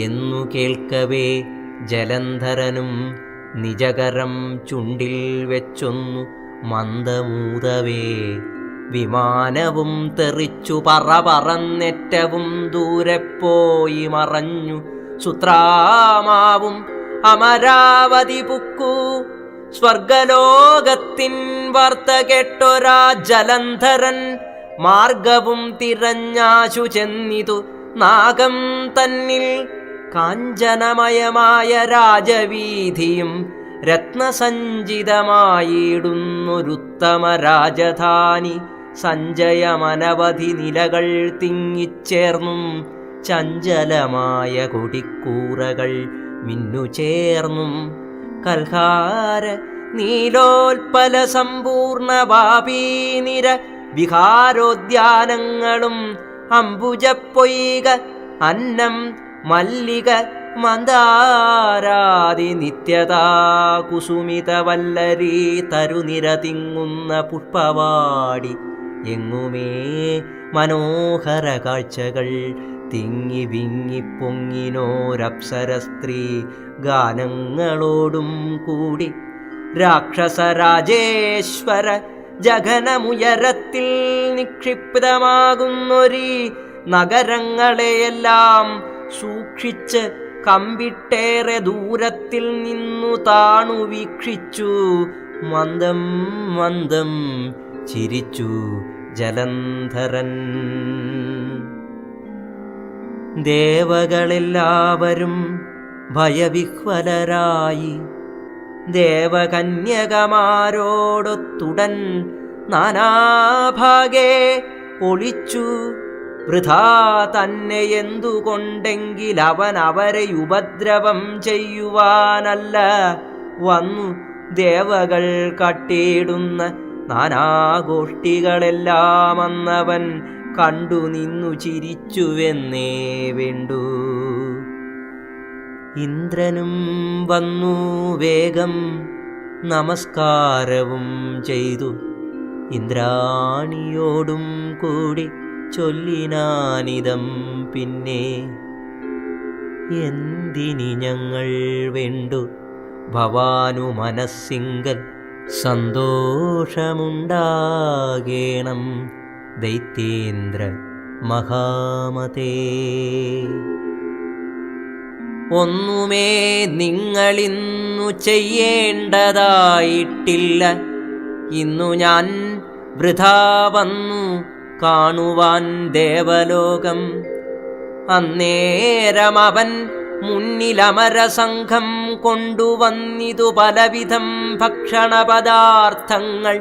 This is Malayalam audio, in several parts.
എന്നു കേൾക്കവേ ജലന്ധരനും നിജകരം ചുണ്ടിൽ വെച്ചൊന്നു മന്ദമൂതവേ വിമാനവും തെറിച്ചു പറന്നേറ്റവും ദൂരെ പോയി മറഞ്ഞു. സുത്രാമാവും അമരാവതി പുക്കു സ്വർഗലോകത്തിൻ വാർത്ത കേട്ടൊരാ ജലന്ധരൻ മാർഗവും തിരഞ്ഞാശു ചെന്നിതു നാഗം തന്നിൽ. കാഞ്ചനമയമായ രാജവീഥിയും രത്നസഞ്ചിതമായിടുന്നൊരുത്തമ രാജധാനി സഞ്ചയമനവധി നിലകൾ തിങ്ങിച്ചേർന്നും ചഞ്ചലമായ കൊടിക്കൂറകൾ മിന്നുചേർന്നും കൽഹാര നീലോൽപല സമ്പൂർണ വാപീനിര വിഹാരോദ്യാനങ്ങളും അംബുജപ്പൊയ്ക അന്നം മല്ലിക മന്ദാരാദി നിത്യതാ കുസുമിത വല്ലരീ തരുനിര തിങ്ങുന്ന പുഷ്പവാടി എങ്ങുമേ മനോഹര കാഴ്ചകൾ തിങ്ങി വിങ്ങി പൊങ്ങിനോരപ്സര സ്ത്രീ ഗാനങ്ങളോടും കൂടി. രാക്ഷസരാജേശ്വര ജഗനമുയരത്തിൽ നിക്ഷിപ്തമാകുന്നൊരീ നഗരങ്ങളെയെല്ലാം സൂക്ഷിച്ച് കമ്പിട്ടേറെ ദൂരത്തിൽ നിന്നു താണു വീക്ഷിച്ചു മന്ദം മന്ദം ചിരിച്ചു ജലന്ധരൻ. ദേവകളെല്ലാവരും ഭയവിഹ്വലരായി ദേവകന്യകമാരോടൊത്തുടൻ നാനാഭാഗേ ഒളിച്ചു. വൃഥാ തന്നെ എന്തുകൊണ്ടെങ്കിൽ അവൻ അവരെ ഉപദ്രവം ചെയ്യുവാനല്ല വന്നു. ദേവകൾ കട്ടിയിടുന്ന നാനാഗോഷ്ഠികളെല്ലാം അന്നവൻ കണ്ടു നിന്നു ചിരിച്ചുവെന്നേ വേണ്ടു. ഇന്ദ്രനും വന്നു വേഗം നമസ്കാരവും ചെയ്തു. ഇന്ദ്രാണിയോടും കൂടി ചൊല്ലിനാനിതം പിന്നെ. എന്തിനി ഞങ്ങൾ വേണ്ടു ഭവാനു മനസ്സിങ്കൽ സന്തോഷമുണ്ടാകേണം ദൈത്യേന്ദ്ര മഹാമതേ. ഒന്നുമേ നിങ്ങളിന്നു ചെയ്യേണ്ടതായിട്ടില്ല. ഇന്നു ഞാൻ വൃഥാ വന്നു കാണുവാൻ ദേവലോകം. അന്നേരമവൻ മുന്നിലമരസംഘം കൊണ്ടുവന്നിതു പലവിധം ഭക്ഷണപദാർത്ഥങ്ങൾ.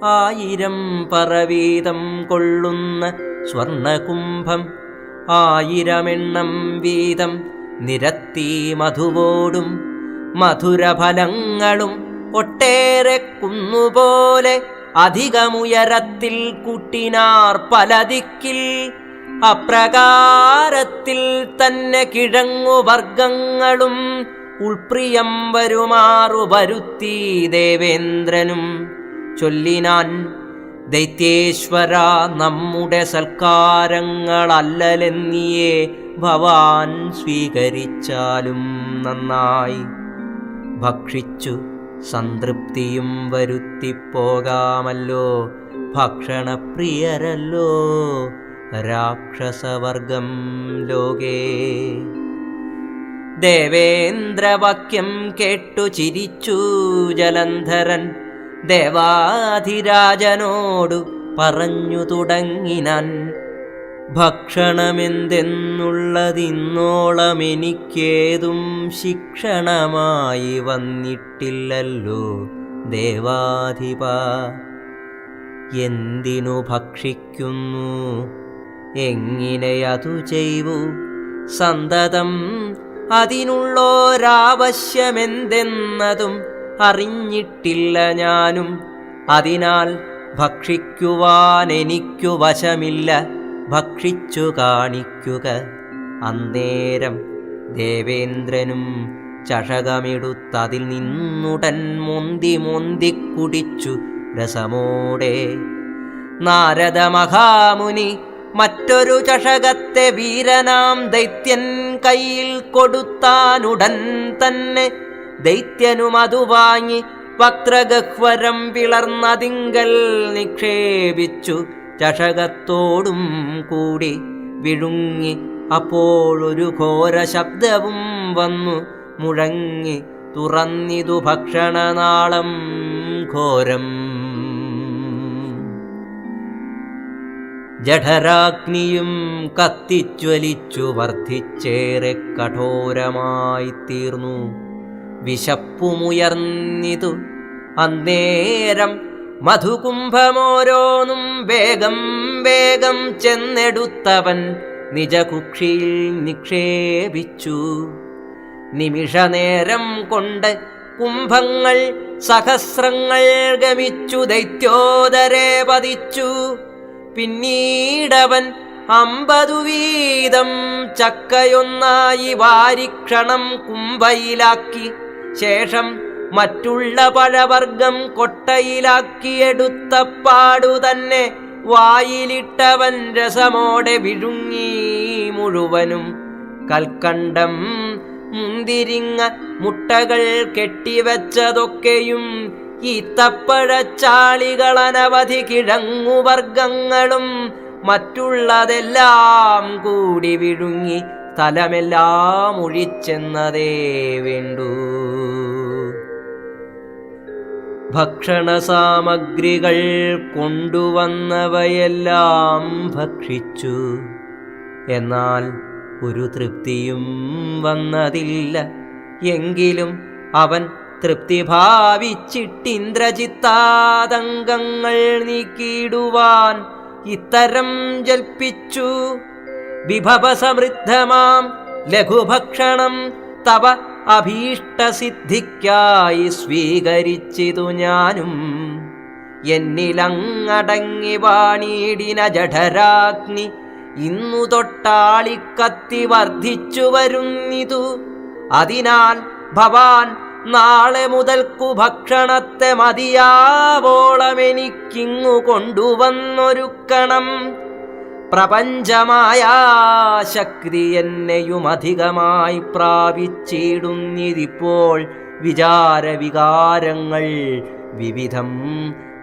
1000 പറവീതം കൊള്ളുന്ന സ്വർണകുംഭം 1000 എണ്ണം വീതം നിരത്തി മധുവോടും മധുരഫലങ്ങളും ഒട്ടേറെ കുന്നുപോലെ അധികമുയരത്തിൽ കൂട്ടിനാർ പലദിക്കിൽ. അപ്രകാരത്തിൽ തന്നെ കിഴങ്ങുവർഗങ്ങളും ഉൾപ്രിയം വരുമാറു വരുത്തി ദേവേന്ദ്രനും. ചൊല്ലിനാൻ, ദൈത്യേശ്വര, നമ്മുടെ സൽക്കാരങ്ങളല്ലലെന്നിയേ ഭവാൻ സ്വീകരിച്ചാലും നന്നായി. ഭക്ഷിച്ചു സംതൃപ്തിയും വരുത്തിപ്പോകാമല്ലോ. ഭക്ഷണപ്രിയരല്ലോ രാക്ഷസവർഗം ലോകേ. ദേവേന്ദ്രവാക്യം കേട്ടു ചിരിച്ചു ജലന്ധരൻ. ദേവാധിരാജനോടു പറഞ്ഞു തുടങ്ങിനാൻ, ഭക്ഷണമെന്തെന്നുള്ളതിന്നോളം എനിക്കേതും ശിക്ഷണമായി വന്നിട്ടില്ലല്ലോ ദേവാധിപ. എന്തിനു ഭക്ഷിക്കുന്നു, എങ്ങിനെയതു ചെയ്വു, സന്തതം അതിനുള്ളോരാവശ്യമെന്തെന്നതും അറിഞ്ഞിട്ടില്ല ഞാനും. അതിനാൽ ഭക്ഷിക്കുവാൻ എനിക്കു വശമില്ല, ഭക്ഷിച്ചു കാണിക്കുക. അന്നേരം ദേവേന്ദ്രനും ചഷകമെടുത്തതിൽ നിന്നുടൻ മൊന്തി കുടിച്ചു രസമോടെ. നാരദ മഹാമുനി മറ്റൊരു ചഷകത്തെ വീരനാം ദൈത്യൻ കയ്യിൽ കൊടുത്താനുടൻ തന്നെ ദൈത്യനും അതു വാങ്ങി വക്രഗഹ്വരം പിളർന്നതിങ്കൽ നിക്ഷേപിച്ചു ചഷകത്തോടും കൂടി വിഴുങ്ങി. അപ്പോഴൊരു ഘോര ശബ്ദവും വന്നു മുഴങ്ങി, തുറന്നിതു ഭക്ഷണനാളം ഘോരം. ജഠരാഗ്നിയും കത്തിജ്വലിച്ചു വർദ്ധിച്ചേറെ കഠോരമായി തീർന്നു. വിശപ്പുമുയർന്നിതു അന്നേരം മധുകുംഭമോരോന്നും വേഗം വേഗം ചെന്നെടുത്തവൻ നിജകുക്ഷിയിൽ നിക്ഷേപിച്ചു. നിമിഷനേരം കൊണ്ട് കുംഭങ്ങൾ സഹസ്രങ്ങൾ ഗമിച്ചു ദൈത്യോദരേ പതിച്ചു. പിന്നീടവൻ 50 വീതം ചക്കയൊന്നായി വാരിക്ഷണം കുംഭയിലാക്കി. ശേഷം മറ്റുള്ള പഴവർഗം കൊട്ടയിലാക്കിയെടുത്ത പാടു തന്നെ വായിലിട്ടവൻ രസമോടെ വിഴുങ്ങി മുഴുവനും. കൽക്കണ്ടം, മുന്തിരിങ്ങ, മുട്ടകൾ കെട്ടിവെച്ചതൊക്കെയും ഈത്തപ്പഴച്ചാളികൾ, അനവധി കിഴങ്ങുവർഗങ്ങളും മറ്റുള്ളതെല്ലാം കൂടി വിഴുങ്ങി സ്ഥലമെല്ലാം ഒഴിച്ചെന്നതേ വേണ്ടൂ. ഭക്ഷണസാമഗ്രികൾ കൊണ്ടുവന്നവയെല്ലാം ഭക്ഷിച്ചു. എന്നാൽ ഒരു തൃപ്തിയും വന്നതില്ല. എങ്കിലും അവൻ തൃപ്തി ഭാവിച്ചിട്ടിന്ദ്രജിത്താതങ്കങ്ങൾ നീക്കിയിടുവാൻ ഇത്തരം ജൽപ്പിച്ചു. വിഭവസമൃദ്ധമാം ലഘുഭക്ഷണം തവ അഭീഷ്ടസിദ്ധിക്കായി സ്വീകരിച്ചിതു ഞാനും. എന്നിലങ്ങടങ്ങി വാണിയിടിന ജഠരാഗ്നി ഇന്നു തൊട്ടാളിക്കത്തി വർദ്ധിച്ചു വരുന്നിതു. അതിനാൽ ഭവാൻ നാളെ മുതൽക്കു ഭക്ഷണത്തെ മതിയാവോളമെനിക്കിങ്ങു കൊണ്ടുവന്നൊരുക്കണം. പ്രപഞ്ചമായ ശക്തി എന്നെയും അധികമായി പ്രാപിച്ചിടുന്നിതിപ്പോൾ. വിചാരവികാരങ്ങൾ വിവിധം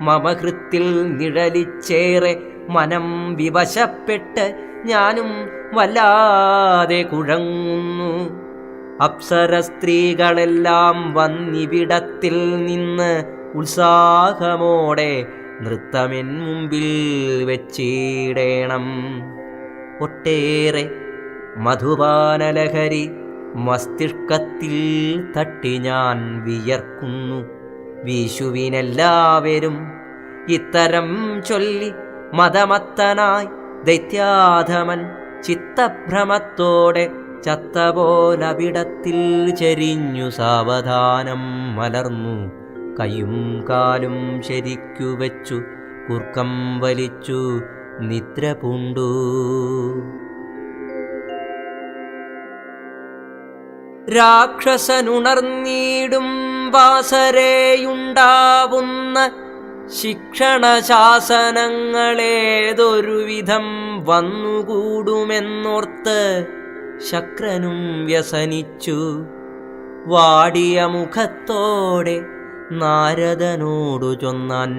മമഹൃത്തിൽ നിഴലിച്ചേറെ മനം വിവശപ്പെട്ട് ഞാനും വല്ലാതെ കുഴങ്ങുന്നു. അപ്സര സ്ത്രീകളെല്ലാം വന്നിവിടത്തിൽ നിന്ന് ഉത്സാഹമോടെ നൃത്തമെൻ മുമ്പിൽ വെച്ചിടേണം. ഒട്ടേറെ മധുപാനലഹരി മസ്തിഷ്കത്തിൽ തട്ടി ഞാൻ വിയർക്കുന്നു. വിഷുവിനെല്ലാവരും ഇത്തരം ചൊല്ലി മതമത്തനായി ദൈത്യാധമൻ ചിത്തഭ്രമത്തോടെ ചത്തപോലവിടത്തിൽ ചെരിഞ്ഞു സാവധാനം മലർന്നു. കൈയും കാലും ശരിക്കു വെച്ചു കുർക്കം വലിച്ചു നിദ്ര പൂണ്ടു. രാക്ഷസനുണർന്നീടും വാസരേയുണ്ടാവുന്ന ശിക്ഷണശാസനങ്ങളേതൊരുവിധം വന്നുകൂടുമെന്നോർത്ത് ശക്രനും വ്യസനിച്ചു. വാടിയ മുഖത്തോടെ നാരദനോടു ചൊന്നാൻ,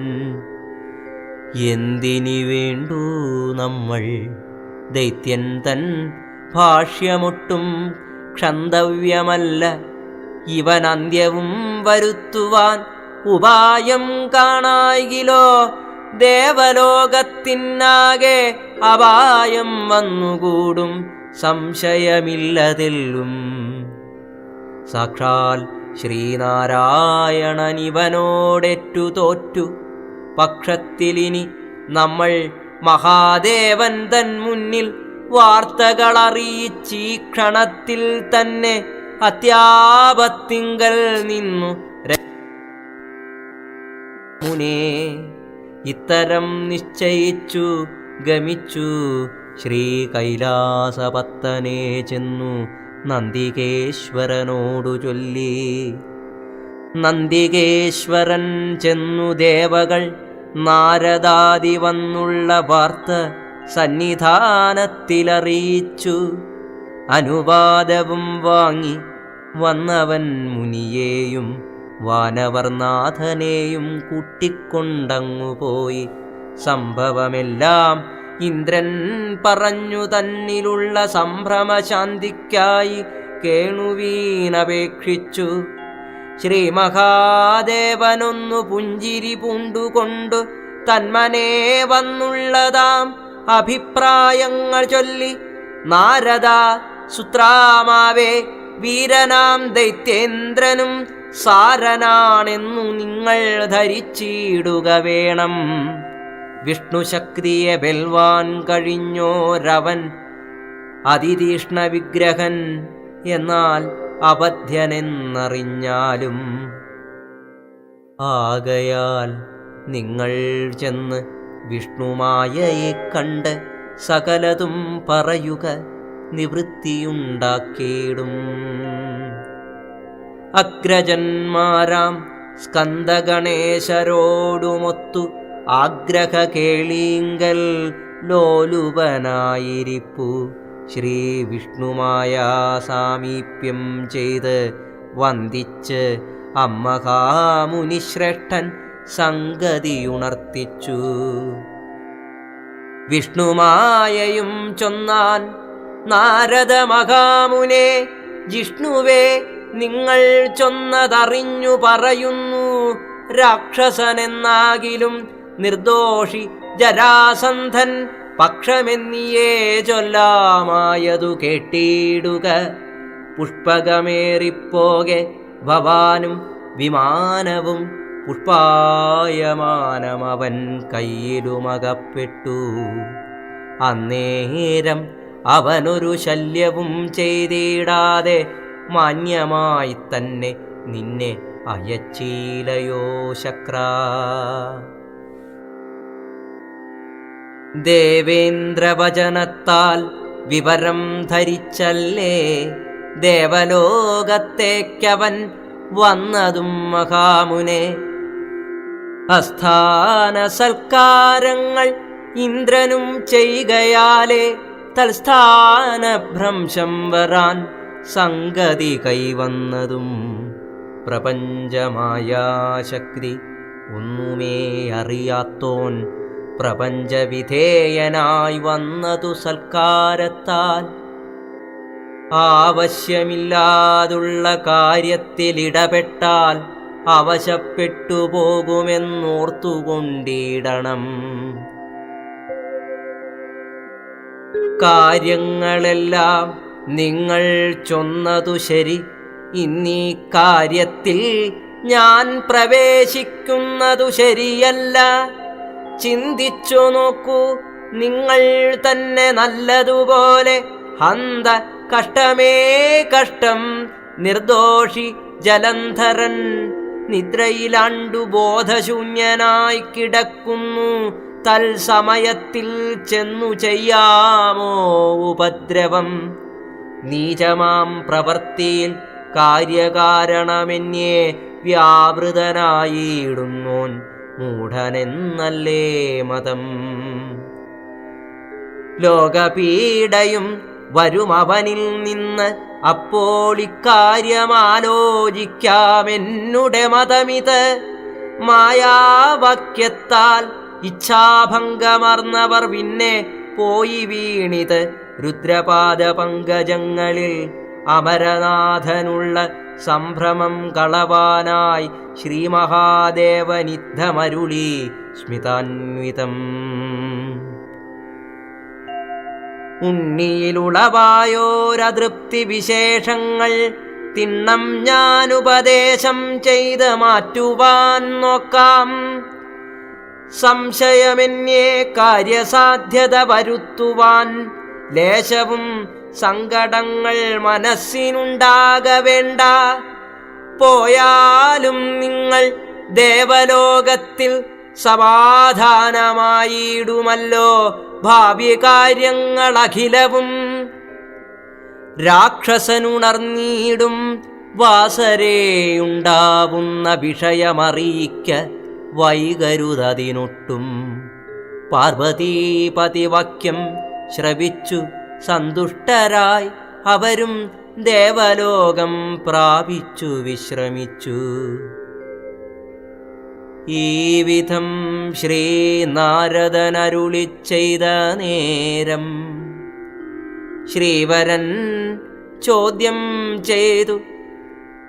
എന്തിനി വേണ്ടു നമ്മൾ ദൈത്യൻ തൻ ഭാഷ്യമൊട്ടും ക്ഷന്തവ്യമല്ല. ഇവൻ അന്ത്യവും വരുത്തുവാൻ ഉപായം കാണായിലോ. ദേവലോകത്തിനാകെ അപായം വന്നുകൂടും സംശയമില്ലതെല്ലും. സാക്ഷാൽ ശ്രീനാരായണനിവനോടേറ്റു തോറ്റു പക്ഷത്തിലിനി നമ്മൾ മഹാദേവൻ തൻ മുന്നിൽ വാർത്തകളറിയിച്ചീ ക്ഷണത്തിൽ തന്നെ അത്യാപത്തിങ്കൽ നിന്നു മുനേ. ഇത്തരം നിശ്ചയിച്ചു ഗമിച്ചു ശ്രീ കൈലാസപത്തനെ ചെന്നു നന്ദികേശ്വരനോടു ചൊല്ലി. നന്ദികേശ്വരൻ ചെന്നു ദേവകൾ നാരദാദി വന്നുള്ള വാർത്ത സന്നിധാനത്തിലറിയിച്ചു. അനുവാദവും വാങ്ങി വന്നവൻ മുനിയെയും വാനവർനാഥനെയും കൂട്ടിക്കൊണ്ടങ്ങുപോയി. സംഭവമെല്ലാം ഇന്ദ്രൻ പറഞ്ഞു തന്നിലുള്ള സംഭ്രമശാന്തിക്കായി കേണുവീനപേക്ഷിച്ചു. ശ്രീ മഹാദേവനൊന്നു പുഞ്ചിരി പൂണ്ടുകൊണ്ടു തന്മനേ വന്നുള്ളതാം അഭിപ്രായങ്ങൾ ചൊല്ലി, നാരദ സുത്രാമാവേ, വീരനാം ദൈത്യേന്ദ്രനും സാരനാണെന്നു നിങ്ങൾ ധരിച്ചിടുക വേണം. വിഷ്ണുശക്തിയെ വെൽവാൻ കഴിഞ്ഞോരവൻ അതിതീഷ്ണ വിഗ്രഹൻ, എന്നാൽ അബദ്ധ്യനെന്നറിഞ്ഞാലും. ആകയാൽ നിങ്ങൾ ചെന്ന് വിഷ്ണുമായയെ കണ്ട് സകലതും പറയുക, നിവൃത്തിയുണ്ടാക്കിയിടും. അഗ്രജന്മാരാം സ്കന്ദഗണേശരോടുമൊത്തു ആഗ്രഹ കേളീങ്കൽ ലോലുപനായിരിപ്പു. ശ്രീ വിഷ്ണുമായ സാമീപ്യം ചെയ്ത് വന്ദിച്ച് അമ്മഹാമുനിശ്രേഷ്ഠൻ സംഗതിയുണർത്തിച്ചു. വിഷ്ണുമായയും ചൊന്നാൻ, നാരദ മഹാമുനെ, ജിഷ്ണുവേ, നിങ്ങൾ ചൊന്നതറിഞ്ഞു പറയുന്നു. രാക്ഷസനെന്നാകിലും നിർദോഷി ജരാസന്ധൻ പക്ഷമെന്നിയേ ചൊല്ലാമായതു കേട്ടിടുക. പുഷ്പകമേറിപ്പോകെ ഭവാനും വിമാനവും പുഷ്പായമാനമവൻ കയ്യിലുമകപ്പെട്ടു. അന്നേരം അവനൊരു ശല്യവും ചെയ്തിടാതെ മാന്യമായി തന്നെ നിന്നെ അയച്ചീലയോ ശക്രാ. ദേവേന്ദ്രവചനത്താൽ വിവരം ധരിച്ചല്ലേ ദേവലോകത്തേക്കവൻ വന്നതും മഹാമുനെ. അസ്ഥാന സൽക്കാരങ്ങൾ ഇന്ദ്രനും ചെയ്യുകയാലേ തൽസ്ഥാനഭ്രംശം വരാൻ സംഗതി കൈവന്നതും. പ്രപഞ്ചമായാശക്തി ഒന്നുമേ അറിയാത്തോൻ പ്രപഞ്ചവിധേയനായി വന്നതു സൽക്കാരത്താൽ. ആവശ്യമില്ലാതുള്ള കാര്യത്തിലിടപെട്ടാൽ അവശപ്പെട്ടു പോകുമെന്നോർത്തുകൊണ്ടിടണം. കാര്യങ്ങളെല്ലാം നിങ്ങൾ ചൊന്നതു ശരി. ഇന്നീ കാര്യത്തിൽ ഞാൻ പ്രവേശിക്കുന്നതു ശരിയല്ല. ചിന്തിച്ചു നോക്കൂ നിങ്ങൾ തന്നെ നല്ലതുപോലെ. ഹന്ത കഷ്ടമേ കഷ്ടം, നിർദോഷി ജലന്ധരൻ നിദ്രയിലാണ്ടു ബോധശൂന്യനായി കിടക്കുന്നു. തൽസമയത്തിൽ ചെന്നു ചെയ്യാമോ ഉപദ്രവം? നീചമാം പ്രവൃത്തിയിൽ കാര്യകാരണമെന്നേ വ്യാപൃതനായിടുന്നോൻ മൂഢനെന്നല്ലേ മതം. ലോകപീഡയും വരുമവനിൽ നിന്ന് അപ്പോൾ ഇക്കാര്യമാലോചിക്കാമെന്നുടെ മതമിത്. മായാവാക്യത്താൽ ഇച്ഛാഭംഗമർന്നവർ പിന്നെ പോയി വീണിത് രുദ്രപാദ പങ്കജങ്ങളിൽ. അമരനാഥനുള്ള സംഭ്രമം കളവാനായി ശ്രീമഹാദേവനിദ്ധമരുളി സ്മിതാന്വിതം. ഉണ്ണിയിലുളവായോരതൃപ്തി വിശേഷങ്ങൾ തിണ്ണം ഞാനുപദേശം ചെയ്ത് മാറ്റുവാൻ നോക്കാം. സംശയമെന്നേ കാര്യസാധ്യത വരുത്തുവാൻ ലേശവും സങ്കടങ്ങൾ മനസ്സിനുണ്ടാകവേണ്ട. പോയാലും നിങ്ങൾ ദേവലോകത്തിൽ സമാധാനമായിടുമല്ലോ ഭാവി കാര്യങ്ങളഖിലവും. രാക്ഷസനുണർന്നീടും വാസരേയുണ്ടാവുന്ന വിഷയമറിയിക്ക വൈകരുതതിനൊട്ടും. പാർവതീപതിവാക്യം ശ്രവിച്ചു സന്തുഷ്ടരായി അവരും ദേവലോകം പ്രാപിച്ചു വിശ്രമിച്ചു. ഈ വിധം ശ്രീനാരദനരുളിച്ചെയ്ത നേരം ശ്രീവരൻ ചോദ്യം ചെയ്തു.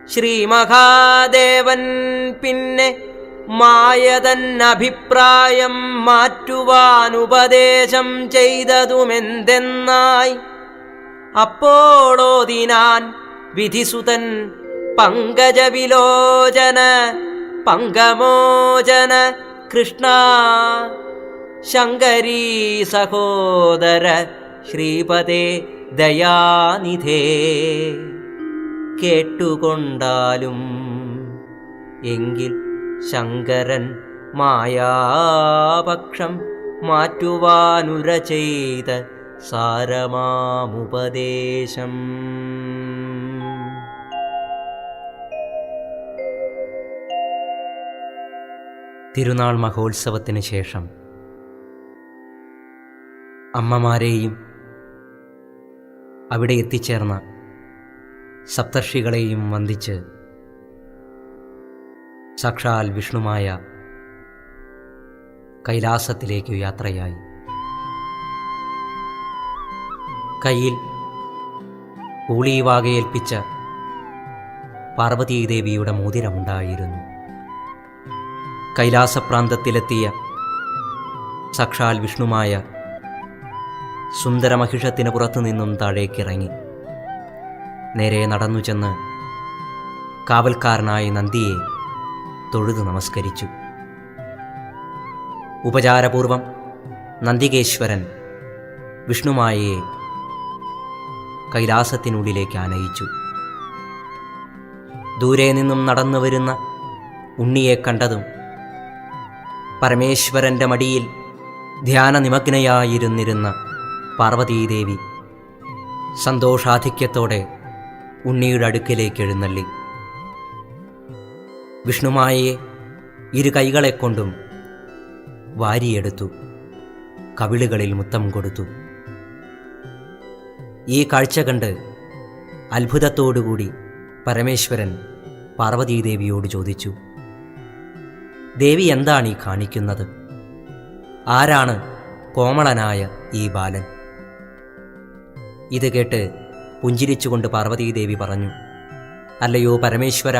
ശ്രീമഹാദേവൻ പിന്നെ മായതൻ അഭിപ്രായം മാറ്റുവാനുപദേശം ചെയ്തതുമെന്തെന്നായി അപ്പോളോതിനാൻ വിധിസുതൻ പങ്കജവിലോചന പങ്കമോചന കൃഷ്ണ ശങ്കരീ സഹോദര ശ്രീപദേ ദയാനിധേ. കേട്ടുകൊണ്ടാലും എങ്കിൽ ശങ്കരൻ മായാപക്ഷം മാറ്റുവാനുര ചെയ്ത സാരമാമുപദേശം. തിരുനാൾ മഹോത്സവത്തിന് ശേഷം അമ്മമാരെയും അവിടെ എത്തിച്ചേർന്ന സപ്തർഷികളെയും വന്ദിച്ച് സാക്ഷാൽ വിഷ്ണുമായ കൈലാസത്തിലേക്കു യാത്രയായി. കയ്യിൽ ഊളീവാകയേൽപ്പിച്ച പാർവതീദേവിയുടെ മോതിരമുണ്ടായിരുന്നു. കൈലാസപ്രാന്തത്തിലെത്തിയ സാക്ഷാൽ വിഷ്ണുമായ സുന്ദരമഹിഷത്തിന് പുറത്തുനിന്നും താഴേക്കിറങ്ങി നേരെ നടന്നു ചെന്ന് കാവൽക്കാരനായ നന്ദിയെ തൊഴുതു നമസ്കരിച്ചു. ഉപചാരപൂർവം നന്ദികേശ്വരൻ വിഷ്ണുമായയെ കൈലാസത്തിനുള്ളിലേക്ക് ആനയിച്ചു. ദൂരെ നിന്നും നടന്നു വരുന്ന ഉണ്ണിയെ കണ്ടതും പരമേശ്വരൻ്റെ മടിയിൽ ധ്യാനനിമഗ്നയായിരുന്നിരുന്ന പാർവതീദേവി സന്തോഷാധിക്യത്തോടെ ഉണ്ണിയുടെ അടുക്കിലേക്ക് എഴുന്നള്ളി. വിഷ്ണുമായയെ ഇരു കൈകളെക്കൊണ്ടും വാരിയെടുത്തു, കവിളുകളിൽ മുത്തം കൊടുത്തു. ഈ കാഴ്ച കണ്ട് അത്ഭുതത്തോടുകൂടി പരമേശ്വരൻ പാർവതീദേവിയോട് ചോദിച്ചു, ദേവി എന്താണ് ഈ കാണിക്കുന്നത്? ആരാണ് കോമളനായ ഈ ബാലൻ? ഇത് കേട്ട് പുഞ്ചിരിച്ചുകൊണ്ട് പാർവതീദേവി പറഞ്ഞു, അല്ലയോ പരമേശ്വര,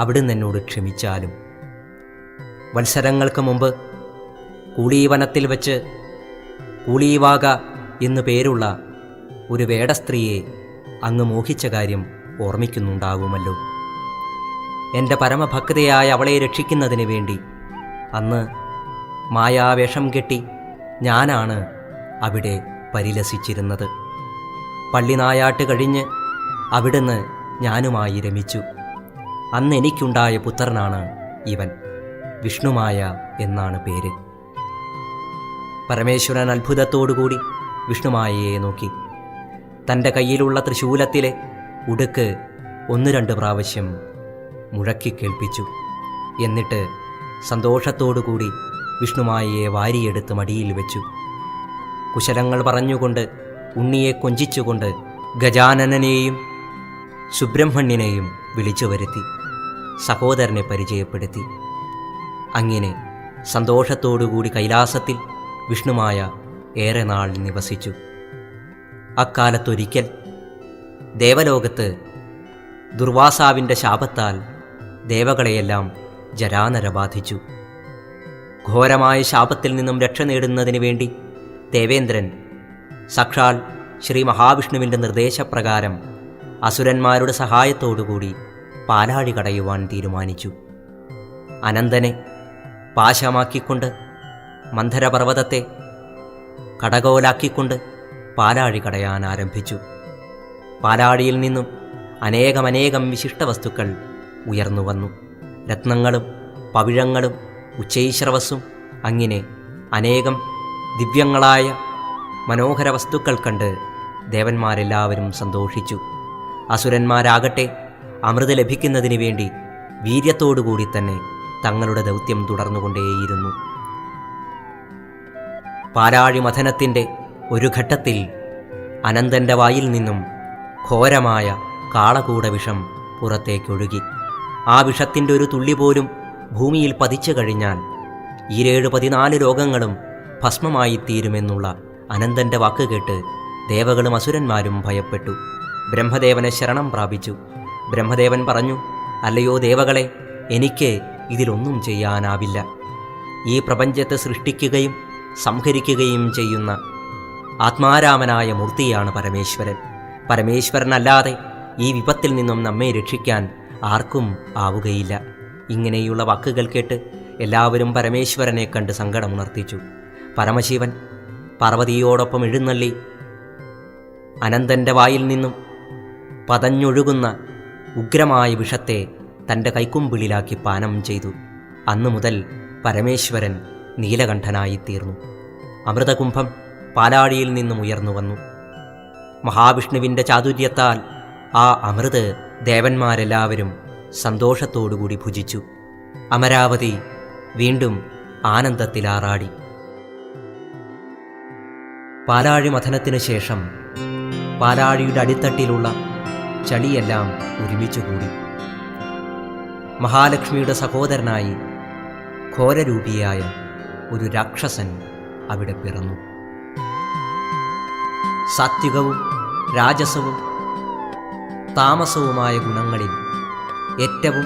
അവിടുന്ന് എന്നോട് ക്ഷമിച്ചാലും വത്സരങ്ങൾക്ക് മുമ്പ് കൂളീവനത്തിൽ വച്ച് കൂളീവാക എന്നു പേരുള്ള ഒരു വേടസ്ത്രീയെ അങ്ങ് മോഹിച്ച കാര്യം ഓർമ്മിക്കുന്നുണ്ടാകുമല്ലോ. എൻ്റെ പരമഭക്തയായ അവളെ രക്ഷിക്കുന്നതിന് വേണ്ടി അന്ന് മായാവേഷം കെട്ടി ഞാനാണ് അവിടെ പരിലസിച്ചിരുന്നത്. പള്ളിനായാട്ട് കഴിഞ്ഞ് അവിടുന്ന് ഞാനുമായി രമിച്ചു. അന്ന് എനിക്കുണ്ടായ പുത്രനാണ് ഇവൻ. വിഷ്ണുമായ എന്നാണ് പേര്. പരമേശ്വരൻ അത്ഭുതത്തോടുകൂടി വിഷ്ണുമായയെ നോക്കി. തൻ്റെ കയ്യിലുള്ള ത്രിശൂലത്തിലെ ഉടുക്ക് 1-2 പ്രാവശ്യം മുഴക്കി കേൾപ്പിച്ചു. എന്നിട്ട് സന്തോഷത്തോടുകൂടി വിഷ്ണുമായയെ വാരിയെടുത്ത് മടിയിൽ വെച്ചു. കുശലങ്ങൾ പറഞ്ഞുകൊണ്ട് ഉണ്ണിയെ കൊഞ്ചിച്ചുകൊണ്ട് ഗജാനനനെയും സുബ്രഹ്മണ്യനെയും വിളിച്ചു വരുത്തി സഹോദരനെ പരിചയപ്പെടുത്തി. അങ്ങനെ സന്തോഷത്തോടുകൂടി കൈലാസത്തിൽ വിഷ്ണുമായ ഏറെ നാൾ നിവസിച്ചു. അക്കാലത്തൊരിക്കൽ ദേവലോകത്ത് ദുർവാസാവിൻ്റെ ശാപത്താൽ ദേവകളെയെല്ലാം ജരാനര ബാധിച്ചു. ഘോരമായ ശാപത്തിൽ നിന്നും രക്ഷ നേടുന്നതിന് വേണ്ടി ദേവേന്ദ്രൻ സാക്ഷാൽ ശ്രീ മഹാവിഷ്ണുവിൻ്റെ നിർദ്ദേശപ്രകാരം അസുരന്മാരുടെ സഹായത്തോടുകൂടി പാലാഴി കടയുവാൻ തീരുമാനിച്ചു. അനന്തനെ പാശമാക്കിക്കൊണ്ട് മന്ധരപർവ്വതത്തെ കടകോലാക്കിക്കൊണ്ട് പാലാഴി കടയാൻ ആരംഭിച്ചു. പാലാഴിയിൽ നിന്നും അനേകമനേകം വിശിഷ്ട വസ്തുക്കൾ ഉയർന്നു വന്നു. രത്നങ്ങളും പവിഴങ്ങളും ഉച്ചൈശ്രവസ്സും അങ്ങനെ അനേകം ദിവ്യങ്ങളായ മനോഹര വസ്തുക്കൾ കണ്ട് ദേവന്മാരെല്ലാവരും സന്തോഷിച്ചു. അസുരന്മാരാകട്ടെ അമൃത് ലഭിക്കുന്നതിന് വേണ്ടി വീര്യത്തോടുകൂടി തന്നെ തങ്ങളുടെ ദൗത്യം തുടർന്നുകൊണ്ടേയിരുന്നു. പാലാഴി മഥനത്തിൻ്റെ ഒരു ഘട്ടത്തിൽ അനന്തൻ്റെ വായിൽ നിന്നും ഘോരമായ കാളകൂട വിഷം പുറത്തേക്കൊഴുകി. ആ വിഷത്തിൻ്റെ ഒരു തുള്ളി പോലും ഭൂമിയിൽ പതിച്ചു കഴിഞ്ഞാൽ 14 രോഗങ്ങളും ഭസ്മമായിത്തീരുമെന്നുള്ള അനന്തൻ്റെ വാക്ക് കേട്ട് ദേവകളും അസുരന്മാരും ഭയപ്പെട്ടു. ബ്രഹ്മദേവനെ ശരണം പ്രാപിച്ചു. ബ്രഹ്മദേവൻ പറഞ്ഞു, അല്ലയോ ദേവകളെ, എനിക്ക് ഇതിലൊന്നും ചെയ്യാനാവില്ല. ഈ പ്രപഞ്ചത്തെ സൃഷ്ടിക്കുകയും സംഹരിക്കുകയും ചെയ്യുന്ന ആത്മാരാമനായ മൂർത്തിയാണ് പരമേശ്വരൻ. പരമേശ്വരനല്ലാതെ ഈ വിപത്തിൽ നിന്നും നമ്മെ രക്ഷിക്കാൻ ആർക്കും ആവുകയില്ല. ഇങ്ങനെയുള്ള വാക്കുകൾ കേട്ട് എല്ലാവരും പരമേശ്വരനെ കണ്ട് സങ്കടമുണർത്തിച്ചു. പരമശിവൻ പാർവതിയോടൊപ്പം എഴുന്നള്ളി അനന്തൻ്റെ വായിൽ നിന്നും പതഞ്ഞൊഴുകുന്ന ഉഗ്രമായ വിഷത്തെ തൻ്റെ കൈക്കുമ്പിളിലാക്കി പാനം ചെയ്തു. അന്നു മുതൽ പരമേശ്വരൻ നീലകണ്ഠനായിത്തീർന്നു. അമൃതകുംഭം പാലാഴിയിൽ നിന്നും ഉയർന്നു വന്നു. മഹാവിഷ്ണുവിൻ്റെ ചാതുര്യത്താൽ ആ അമൃത് ദേവന്മാരെല്ലാവരും സന്തോഷത്തോടുകൂടി ഭുജിച്ചു. അമരാവതി വീണ്ടും ആനന്ദത്തിലാറാടി. പാലാഴി മഥനത്തിനു ശേഷം പാലാഴിയുടെ അടിത്തട്ടിലുള്ള ചളിയെല്ലാം ഒരുമിച്ചുകൂടി. മഹാലക്ഷ്മിയുടെ സഹോദരനായി ഘോരരൂപിയായ ഒരു രാക്ഷസൻ അവിടെ പിറന്നു. സാത്വികവും രാജസവും താമസവുമായ ഗുണങ്ങളിൽ ഏറ്റവും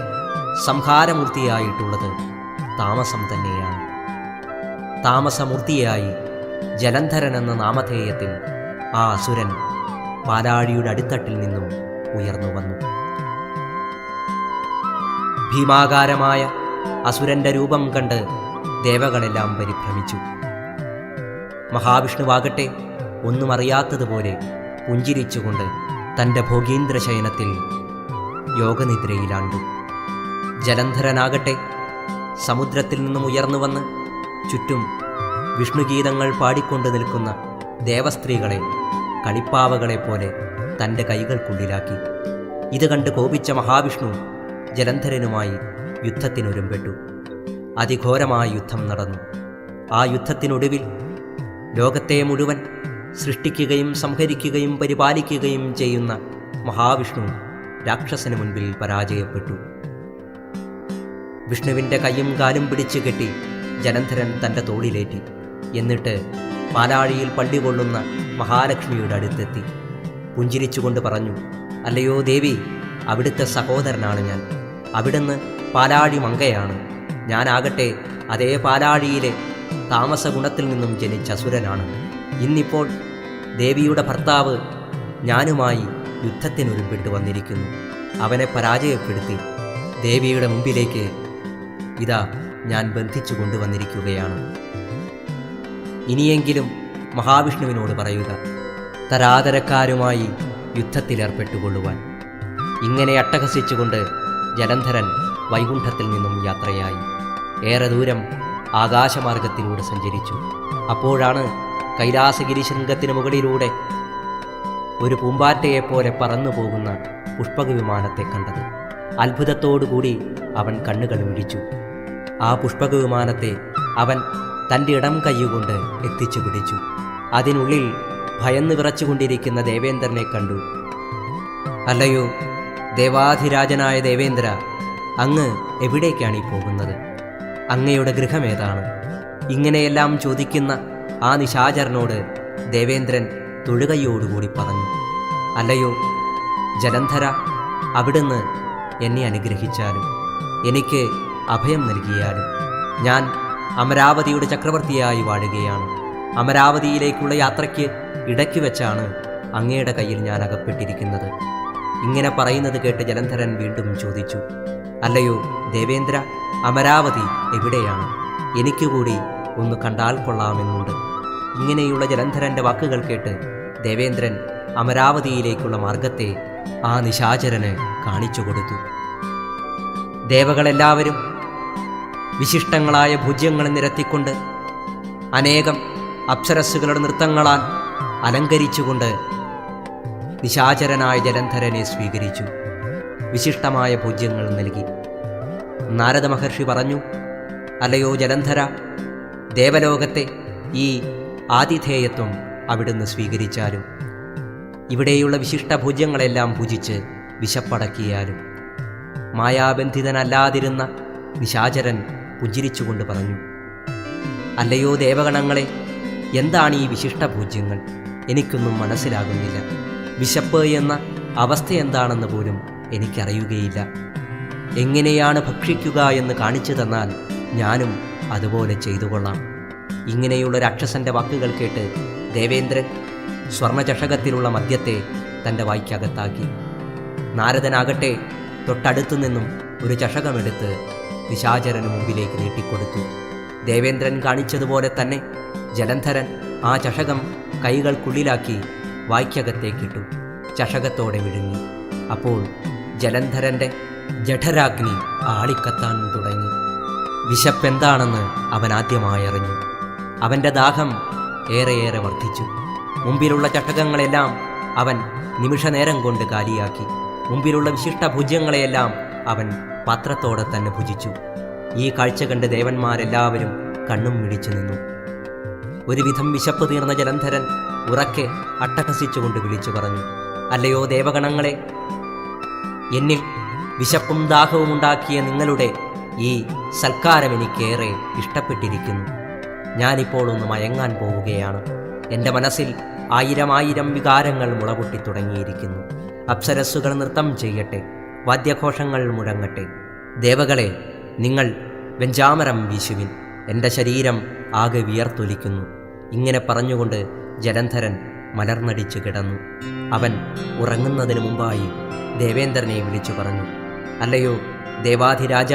സംഹാരമൂർത്തിയായിട്ടുള്ളത് താമസം തന്നെയാണ്. താമസമൂർത്തിയായി ജലന്ധരൻ എന്ന നാമധേയത്തിൽ ആ അസുരൻ പാലാഴിയുടെ അടിത്തട്ടിൽ നിന്നും ഉയർന്നു വന്നു. ഭീമാകാരമായ അസുരന്റെ രൂപം കണ്ട് ദേവകളെല്ലാം പരിഭ്രമിച്ചു. മഹാവിഷ്ണുവാകട്ടെ ഒന്നും അറിയാത്തതുപോലെ പുഞ്ചിരിച്ചുകൊണ്ട് തൻ്റെ ഭോഗീന്ദ്രശയനത്തിൽ യോഗനിദ്രയിലാണ്ടു. ജലന്ധരനാകട്ടെ സമുദ്രത്തിൽ നിന്നും ഉയർന്നു വന്ന് ചുറ്റും വിഷ്ണുഗീതങ്ങൾ പാടിക്കൊണ്ട് നിൽക്കുന്ന ദേവസ്ത്രീകളെ കളിപ്പാവകളെപ്പോലെ തൻ്റെ കൈകൾക്കുള്ളിലാക്കി. ഇത് കണ്ട് കോപിച്ച മഹാവിഷ്ണു ജലന്ധരനുമായി യുദ്ധത്തിനൊരുമ്പെട്ടു. അതിഘോരമായ യുദ്ധം നടന്നു. ആ യുദ്ധത്തിനൊടുവിൽ ലോകത്തെ മുഴുവൻ സൃഷ്ടിക്കുകയും സംഹരിക്കുകയും പരിപാലിക്കുകയും ചെയ്യുന്ന മഹാവിഷ്ണു രാക്ഷസന് മുൻപിൽ പരാജയപ്പെട്ടു. വിഷ്ണുവിൻ്റെ കൈയും കാലും പിടിച്ചു കെട്ടി ജലന്ധരൻ തൻ്റെ തോളിലേറ്റി. എന്നിട്ട് പാലാഴിയിൽ പള്ളികൊള്ളുന്ന മഹാലക്ഷ്മിയുടെ അടുത്തെത്തി പുഞ്ചിരിച്ചുകൊണ്ട് പറഞ്ഞു, അല്ലയോ ദേവി, അവിടുത്തെ സഹോദരനാണ് ഞാൻ. അവിടുന്ന് പാലാഴി മങ്കയാണ്. ഞാനാകട്ടെ അതേ പാലാഴിയിലെ താമസഗുണത്തിൽ നിന്നും ജനിച്ച അസുരനാണ്. ഇന്നിപ്പോൾ ദേവിയുടെ ഭർത്താവ് ഞാനുമായി യുദ്ധത്തിനൊരുമ്പിട്ട് വന്നിരിക്കുന്നു. അവനെ പരാജയപ്പെടുത്തി ദേവിയുടെ മുമ്പിലേക്ക് ഇതാ ഞാൻ ബന്ധിച്ചു കൊണ്ടുവന്നിരിക്കുകയാണ്. ഇനിയെങ്കിലും മഹാവിഷ്ണുവിനോട് പറയുക, തരാതരക്കാരുമായി യുദ്ധത്തിലേർപ്പെട്ടുകൊള്ളുവാൻ. ഇങ്ങനെ അട്ടഹസിച്ചുകൊണ്ട് ജലന്ധരൻ വൈകുണ്ഠത്തിൽ നിന്നും യാത്രയായി. ഏറെ ദൂരം ആകാശമാർഗത്തിലൂടെ സഞ്ചരിച്ചു. അപ്പോഴാണ് കൈലാസഗിരി ശൃംഗത്തിന് മുകളിലൂടെ ഒരു പൂമ്പാറ്റയെപ്പോലെ പറന്നു പോകുന്ന പുഷ്പക വിമാനത്തെ കണ്ടത്. അത്ഭുതത്തോടുകൂടി അവൻ കണ്ണുകൾ മിഴിച്ചു. ആ പുഷ്പക വിമാനത്തെ അവൻ തൻ്റെ ഇടം കൈയുകൊണ്ട് എത്തിച്ചു പിടിച്ചു. അതിനുള്ളിൽ ഭയന്ന് വിറച്ചുകൊണ്ടിരിക്കുന്ന ദേവേന്ദ്രനെ കണ്ടു. അല്ലയോ ദേവാധിരാജനായ ദേവേന്ദ്ര, അങ്ങ് എവിടേക്കാണ് ഈ പോകുന്നത്? അങ്ങയുടെ ഗൃഹമേതാണ്? ഇങ്ങനെയെല്ലാം ചോദിക്കുന്ന ആ നിശാചരനോട് ദേവേന്ദ്രൻ തൊഴുകയോടുകൂടി പറഞ്ഞു, അല്ലയോ ജലന്ധര, അവിടുന്ന് എന്നെ അനുഗ്രഹിച്ചാലും എനിക്ക് അഭയം നൽകിയാലും ഞാൻ അമരാവതിയുടെ ചക്രവർത്തിയായി വാഴുകയാണ്. അമരാവതിയിലേക്കുള്ള യാത്രയ്ക്ക് ഇടയ്ക്ക് വെച്ചാണ് അങ്ങയുടെ കയ്യിൽ ഞാൻ അകപ്പെട്ടിരിക്കുന്നത്. ഇങ്ങനെ പറയുന്നത് കേട്ട് ജലന്ധരൻ വീണ്ടും ചോദിച്ചു, അല്ലയോ ദേവേന്ദ്ര, അമരാവതി എവിടെയാണ്? എനിക്കുകൂടി ഒന്ന് കണ്ടാൽ കൊള്ളാമെന്നുണ്ട്. ഇങ്ങനെയുള്ള ജലന്ധരൻ്റെ വാക്കുകൾ കേട്ട് ദേവേന്ദ്രൻ അമരാവതിയിലേക്കുള്ള മാർഗത്തെ ആ നിശാചരന് കാണിച്ചു കൊടുത്തു. ദേവകളെല്ലാവരും വിശിഷ്ടങ്ങളായ ഭുജ്യങ്ങൾ നിരത്തിക്കൊണ്ട് അനേകം അപ്സരസ്സുകളുടെ നൃത്തങ്ങളാൽ അലങ്കരിച്ചുകൊണ്ട് നിശാചരനായ ജലന്ധരനെ സ്വീകരിച്ചു. വിശിഷ്ടമായ ഭോജ്യങ്ങൾ നൽകി. നാരദ മഹർഷി പറഞ്ഞു, അല്ലയോ ജലന്ധര, ദേവലോകത്തെ ഈ ആതിഥേയത്വം അവിടുന്ന് സ്വീകരിച്ചാലും ഇവിടെയുള്ള വിശിഷ്ട ഭോജ്യങ്ങളെല്ലാം പൂജിച്ച് വിശപ്പടക്കിയാലും. മായാബന്ധിതനല്ലാതിരുന്ന നിശാചരൻ പുഞ്ചിരിച്ചുകൊണ്ട് പറഞ്ഞു, അല്ലയോ ദേവഗണങ്ങളെ, എന്താണ് ഈ വിശിഷ്ട ഭോജ്യങ്ങൾ? എനിക്കൊന്നും മനസ്സിലാകുന്നില്ല. വിശപ്പ് എന്ന അവസ്ഥ എന്താണെന്ന് പോലും എനിക്കറിയുകയില്ല. എങ്ങനെയാണ് ഭക്ഷിക്കുക എന്ന് കാണിച്ചു തന്നാൽ ഞാനും അതുപോലെ ചെയ്തുകൊള്ളാം. ഇങ്ങനെയുള്ള രാക്ഷസന്റെ വാക്കുകൾ കേട്ട് ദേവേന്ദ്രൻ സ്വർണചഷകത്തിലുള്ള മദ്യത്തെ തൻ്റെ വായ്ക്കകത്താക്കി. നാരദനാകട്ടെ തൊട്ടടുത്തു നിന്നും ഒരു ചഷകമെടുത്ത് നിശാചരന് മുമ്പിലേക്ക് നീട്ടിക്കൊടുത്തു. ദേവേന്ദ്രൻ കാണിച്ചതുപോലെ തന്നെ ജലന്ധരൻ ആ ചഷകം കൈകൾക്കുള്ളിലാക്കി വായ്ക്കകത്തേക്കിട്ടു. ചഷകത്തോടെ വിഴുങ്ങി. അപ്പോൾ ജലന്ധരൻ്റെ ജഠരാഗ്നി ആളിക്കത്താൻ തുടങ്ങി. വിശപ്പെന്താണെന്ന് അവൻ ആദ്യമായി അറിഞ്ഞു. അവൻ്റെ ദാഹം ഏറെയേറെ വർദ്ധിച്ചു. മുമ്പിലുള്ള ചട്ടകങ്ങളെല്ലാം അവൻ നിമിഷനേരം കൊണ്ട് കാലിയാക്കി. മുമ്പിലുള്ള വിശിഷ്ട ഭുജ്യങ്ങളെയെല്ലാം അവൻ പാത്രത്തോടെ തന്നെ ഭുജിച്ചു. ഈ കാഴ്ച കണ്ട് ദേവന്മാരെല്ലാവരും കണ്ണും മിടിച്ചു നിന്നു. ഒരുവിധം വിശപ്പ് തീർന്ന ജലന്ധരൻ ഉറക്കെ അട്ടഹസിച്ചുകൊണ്ട് വിളിച്ചു പറഞ്ഞു, അല്ലയോ ദേവഗണങ്ങളെ, എന്നിൽ വിശപ്പും ദാഹവും ഉണ്ടാക്കിയ നിങ്ങളുടെ ഈ സൽക്കാരം എനിക്കേറെ ഇഷ്ടപ്പെട്ടിരിക്കുന്നു. ഞാനിപ്പോൾ ഒന്ന് മയങ്ങാൻ പോവുകയാണ്. എൻ്റെ മനസ്സിൽ ആയിരം വികാരങ്ങൾ മുളപൊട്ടി തുടങ്ങിയിരിക്കുന്നു. അപ്സരസ്സുകൾ നൃത്തം ചെയ്യട്ടെ, വാദ്യഘോഷങ്ങൾ മുഴങ്ങട്ടെ. ദേവകളെ, നിങ്ങൾ വെഞ്ചാമരം വീശുവിൻ, എൻ്റെ ശരീരം ആകെ വിയർത്തൊലിക്കുന്നു. ഇങ്ങനെ പറഞ്ഞുകൊണ്ട് ജലന്ധരൻ മലർന്നടിച്ചു കിടന്നു. അവൻ ഉറങ്ങുന്നതിന് മുമ്പായി ദേവേന്ദ്രനെ വിളിച്ചു പറഞ്ഞു, അല്ലയോ ദേവാധിരാജ,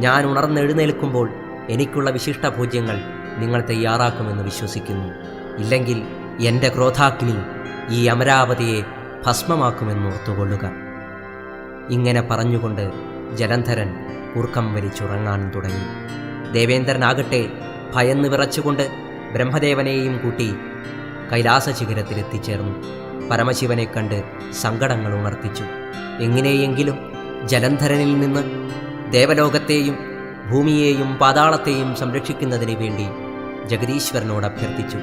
ഞാൻ ഉണർന്നെഴുന്നേൽക്കുമ്പോൾ എനിക്കുള്ള വിശിഷ്ട ഭോജ്യങ്ങൾ നിങ്ങൾ തയ്യാറാക്കുമെന്ന് വിശ്വസിക്കുന്നു. ഇല്ലെങ്കിൽ എൻ്റെ ക്രോധാഗ്നി ഈ അമരാവതിയെ ഭസ്മമാക്കുമെന്നോർത്തുകൊള്ളുക. ഇങ്ങനെ പറഞ്ഞുകൊണ്ട് ജലന്ധരൻ കൂർക്കം വലിച്ചുറങ്ങാൻ തുടങ്ങി. ദേവേന്ദ്രനാകട്ടെ ഭയന്ന് വിറച്ചുകൊണ്ട് ബ്രഹ്മദേവനെയും കൂട്ടി കൈലാസ ശിഖരത്തിലെത്തിച്ചേർന്നു. പരമശിവനെ കണ്ട് സങ്കടങ്ങൾ ഉണർത്തിച്ചു. എങ്ങനെയെങ്കിലും ജലന്ധരനിൽ നിന്ന് ദേവലോകത്തെയും ഭൂമിയെയും പാതാളത്തെയും സംരക്ഷിക്കുന്നതിന് വേണ്ടി ജഗദീശ്വരനോട് അഭ്യർത്ഥിച്ചു.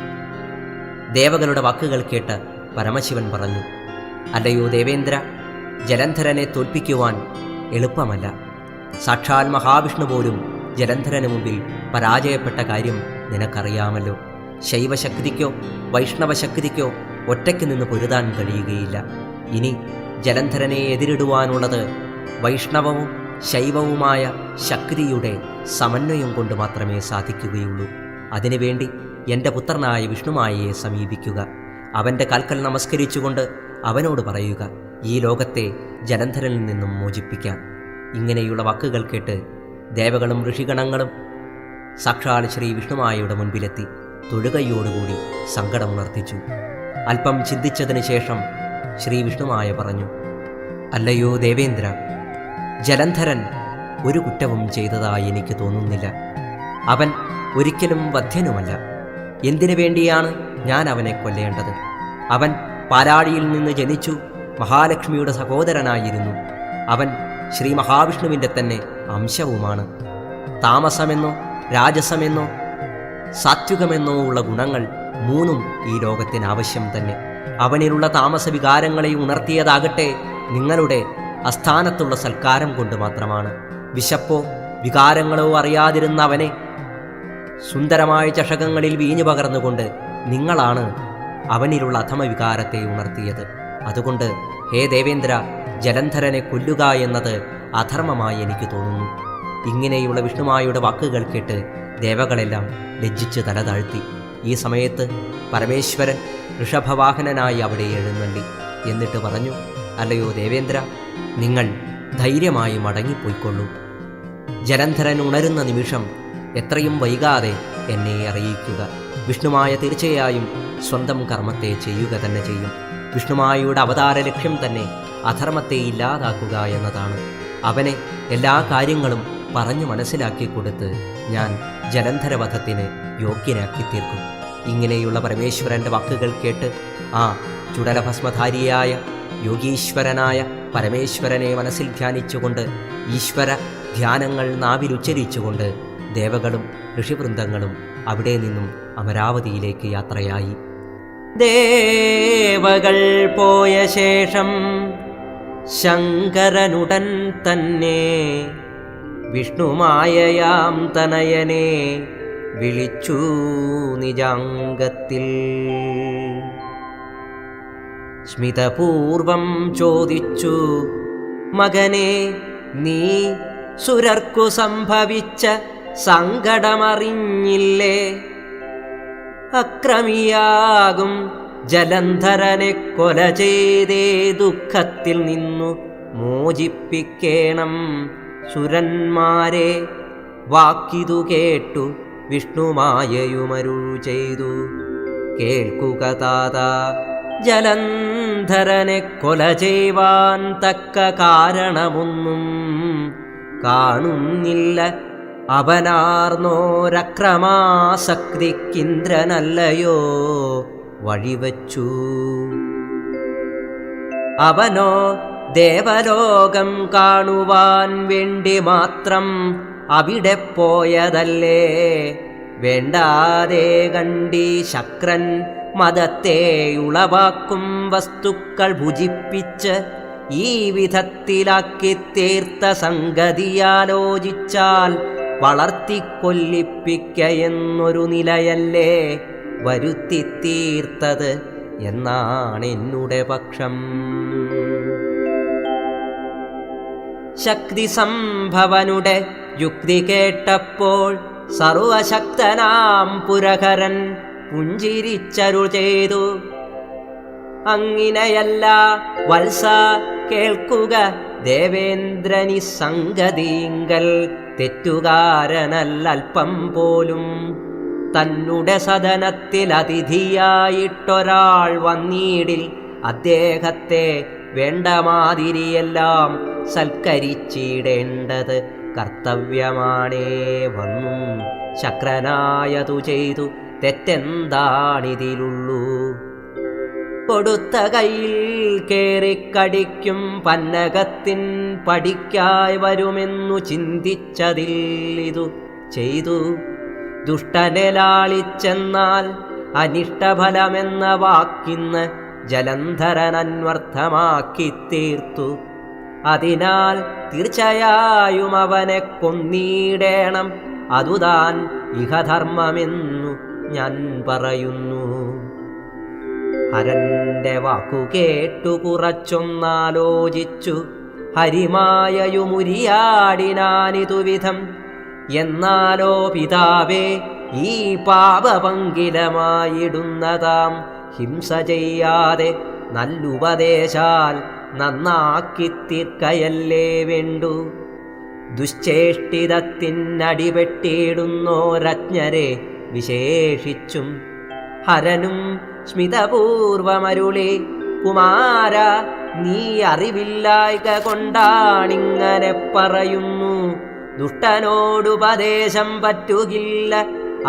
ദേവകളുടെ വാക്കുകൾ കേട്ട് പരമശിവൻ പറഞ്ഞു, അല്ലയോ ദേവേന്ദ്ര, ജലന്ധരനെ തോൽപ്പിക്കുവാൻ എളുപ്പമല്ല. സാക്ഷാൽ മഹാവിഷ്ണു പോലും ജലന്ധരന് മുമ്പിൽ പരാജയപ്പെട്ട കാര്യം നിനക്കറിയാമല്ലോ. ശൈവശക്തിക്കോ വൈഷ്ണവശക്തിക്കോ ഒറ്റയ്ക്ക് നിന്ന് പൊരുതാൻ കഴിയുകയില്ല. ഇനി ജലന്ധരനെ എതിരിടുവാനുള്ളത് വൈഷ്ണവവും ശൈവവുമായ ശക്തിയുടെ സമന്വയം കൊണ്ട് മാത്രമേ സാധിക്കുകയുള്ളൂ. അതിനുവേണ്ടി എൻ്റെ പുത്രനായ വിഷ്ണുമായയെ സമീപിക്കുക. അവൻ്റെ കാൽക്കൽ നമസ്കരിച്ചുകൊണ്ട് അവനോട് പറയുക, ഈ ലോകത്തെ ജലന്ധരനിൽ നിന്നും മോചിപ്പിക്കാൻ. ഇങ്ങനെയുള്ള വാക്കുകൾ കേട്ട് ദേവകളും ഋഷിഗണങ്ങളും സാക്ഷാൽ ശ്രീ വിഷ്ണുമായയുടെ മുൻപിലെത്തി തൊഴുകയോടുകൂടി സങ്കടമുണർത്തിച്ചു. അല്പം ചിന്തിച്ചതിന് ശേഷം ശ്രീ വിഷ്ണുമായ പറഞ്ഞു, അല്ലയോ ദേവേന്ദ്ര, ജലന്ധരൻ ഒരു കുറ്റവും ചെയ്തതായി എനിക്ക് തോന്നുന്നില്ല. അവൻ ഒരിക്കലും വധ്യനുമല്ല. എന്തിനു വേണ്ടിയാണ് ഞാൻ അവനെ കൊല്ലേണ്ടത്? അവൻ പാലാഴിയിൽ നിന്ന് ജനിച്ചു മഹാലക്ഷ്മിയുടെ സഹോദരനായിരുന്നു. അവൻ ശ്രീ മഹാവിഷ്ണുവിൻ്റെ തന്നെ അംശവുമാണ്. താമസമെന്നോ രാജസമെന്നോ സാത്വികമെന്നോ ഉള്ള ഗുണങ്ങൾ മൂന്നും ഈ ലോകത്തിന് ആവശ്യം തന്നെ. അവനിലുള്ള താമസ വികാരങ്ങളെ ഉണർത്തിയതാകട്ടെ നിങ്ങളുടെ അസ്ഥാനത്തുള്ള സൽക്കാരം കൊണ്ട് മാത്രമാണ്. വിശപ്പോ വികാരങ്ങളോ അറിയാതിരുന്ന അവനെ സുന്ദരമായ ചഷകങ്ങളിൽ വീഞ്ഞു പകർന്നുകൊണ്ട് നിങ്ങളാണ് അവനിലുള്ള അധമവികാരത്തെ ഉണർത്തിയത്. അതുകൊണ്ട് ഹേ ദേവേന്ദ്ര, ജലന്ധരനെ കൊല്ലുക എന്നത് അധർമ്മമായി എനിക്ക് തോന്നുന്നു. ഇങ്ങനെയുള്ള വിഷ്ണുമായുടെ വാക്കുകൾ കേട്ട് ദേവകളെല്ലാം ലജ്ജിച്ച് തല താഴ്ത്തി. ഈ സമയത്ത് പരമേശ്വരൻ ഋഷഭവാഹനനായി അവിടെ എഴുന്നള്ളി. എന്നിട്ട് പറഞ്ഞു, അല്ലയോ ദേവേന്ദ്ര, നിങ്ങൾ ധൈര്യമായി മടങ്ങിപ്പോയിക്കൊള്ളൂ. ജലന്ധരൻ ഉണരുന്ന നിമിഷം എത്രയും വൈകാതെ എന്നെ അറിയിക്കുക. വിഷ്ണുമായ തീർച്ചയായും സ്വന്തം കർമ്മത്തെ ചെയ്യുക തന്നെ ചെയ്യും. വിഷ്ണുമായയുടെ അവതാര ലക്ഷ്യം തന്നെ അധർമ്മത്തെ ഇല്ലാതാക്കുക എന്നതാണ്. അവനെ എല്ലാ കാര്യങ്ങളും പറഞ്ഞു മനസ്സിലാക്കി കൊടുത്ത് ഞാൻ ജലന്ധരവധത്തിന് യോഗ്യനാക്കി തീർക്കും. ഇങ്ങനെയുള്ള പരമേശ്വരൻ്റെ വാക്കുകൾ കേട്ട് ആ ചുടലഭസ്മധാരിയായ യോഗീശ്വരനായ പരമേശ്വരനെ മനസ്സിൽ ധ്യാനിച്ചുകൊണ്ട് ഈശ്വര ധ്യാനങ്ങൾ നാവിലുച്ചരിച്ചുകൊണ്ട് ദേവകളും ഋഷിവൃന്ദങ്ങളും അവിടെ നിന്നും അമരാവതിയിലേക്ക് യാത്രയായി. ദേവകൾ പോയ ശേഷം ശങ്കരനുടൻ തന്നെ വിഷ്ണുമായയാം തനയനെ വിളിച്ചു നിജാംഗത്തിൽ. സ്മിതപൂർവം ചോദിച്ചു, മകനെ, നീ സുരർക്കു സംഭവിച്ച സങ്കടമറിഞ്ഞില്ലേ? അക്രമിയാകും ജലന്ധരനെ കൊല ചെയ്തേ ദുഃഖത്തിൽ നിന്നു മോചിപ്പിക്കേണം സുരന്മാരെ. വാക്കിതു കേട്ടു വിഷ്ണുമായയുമരുൾ ചെയ്തു, കേൾക്കുക താത, ജലന്ധരനെ കൊല ചെയ്യുവാൻ തക്ക കാരണമൊന്നും കാണുന്നില്ല. അവനാർന്നോരക്രമാസക്തിക്കിന്ദ്രനല്ലയോ വഴിവച്ചു. അവനോ ദേവലോകം കാണുവാൻ വേണ്ടി മാത്രം അവിടെ പോയതല്ലേ. വേണ്ടാതെ കണ്ടി ശക്രൻ മതത്തെ ഉളവാക്കും വസ്തുക്കൾ ഭുജിപ്പിച്ച് ഈ വിധത്തിലാക്കി തീർത്ത സംഗതിയാലോചിച്ചാൽ വളർത്തിക്കൊല്ലിപ്പിക്ക എന്നൊരു നിലയല്ലേ വരുത്തിത്തീർത്തത് എന്നാണ് എന്നുടെ പക്ഷം. ശക്തി സംഭവനുടെ യുക്തി കേട്ടപ്പോൾ സർവശക്തനാം പുരഹരൻ പുഞ്ചിരിച്ചരുൾ ചെയ്തു, അങ്ങിനെയല്ല വത്സ, കേൾക്കുക ദേവേന്ദ്രനി സംഗതിങ്കൽ തെറ്റുകാരനല്ലൽപ്പം പോലും. തന്നുടെ സദനത്തിൽ അതിഥിയായിട്ടൊരാൾ വന്നീടിൽ അദ്ദേഹത്തെ വേണ്ട മാതിരിയെല്ലാം സൽക്കരിച്ചിടേണ്ടത് കർത്തവ്യമാണേ. വന്നും ശക്രനായതു ചെയ്തു തെറ്റെന്താണിതിലുള്ളൂ? കൊടുത്ത കയ്യിൽ കേറിക്കടിക്കും പന്നകത്തിൻ പടിക്കായി വരുമെന്നു ചിന്തിച്ചതിൽ ഇതു ചെയ്തു. ദുഷ്ടനെ ലാളിച്ചെന്നാൽ അനിഷ്ടഫലമെന്ന വാക്കിന്ന് ജലന്ധരൻ അന്വർത്ഥമാക്കി തീർത്തു. അതിനാൽ തീർച്ചയായും അവനെ കൊന്നീടേണം. അതുതാൻ ഇഹധർമ്മമെന്നു ഞാൻ പറയുന്നു. ഹരന്റെ വാക്കു കേട്ടു കുറച്ചൊന്നാലോചിച്ചു ഹരിമായയുമുരിയാടിനാനിതു വിധം. എന്നാലോ പിതാവേ, ഈ പാപപങ്കിലമായിടുന്നതാം ഹിംസ ചെയ്യാതെ നല്ലുപദേശാൽ നന്നാക്കി തീർക്കയല്ലേ വേണ്ടു. ദുശ്ചേഷ്ടിതത്തിനടിപെട്ടിടുന്നോരജ്ഞരെ വിശേഷിച്ചും ഹരനും സ്മിതപൂർവമരുളി, കുമാര, നീ അറിവില്ലായ്ക കൊണ്ടാണിങ്ങനെ പറയുന്നു. ദുഷ്ടനോടുപദേശം പറ്റുകില്ല.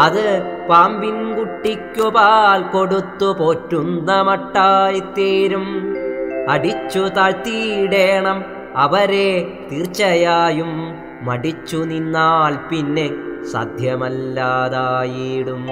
അത് പാമ്പിൻ കുട്ടിക്കു പാൽ കൊടുത്തു പോറ്റുന്ന മട്ടായിത്തീരും. അടിച്ചു താഴ്ത്തിയിടേണം അവരെ തീർച്ചയായും. മടിച്ചു നിന്നാൽ പിന്നെ സാധ്യമല്ലാതായിടും.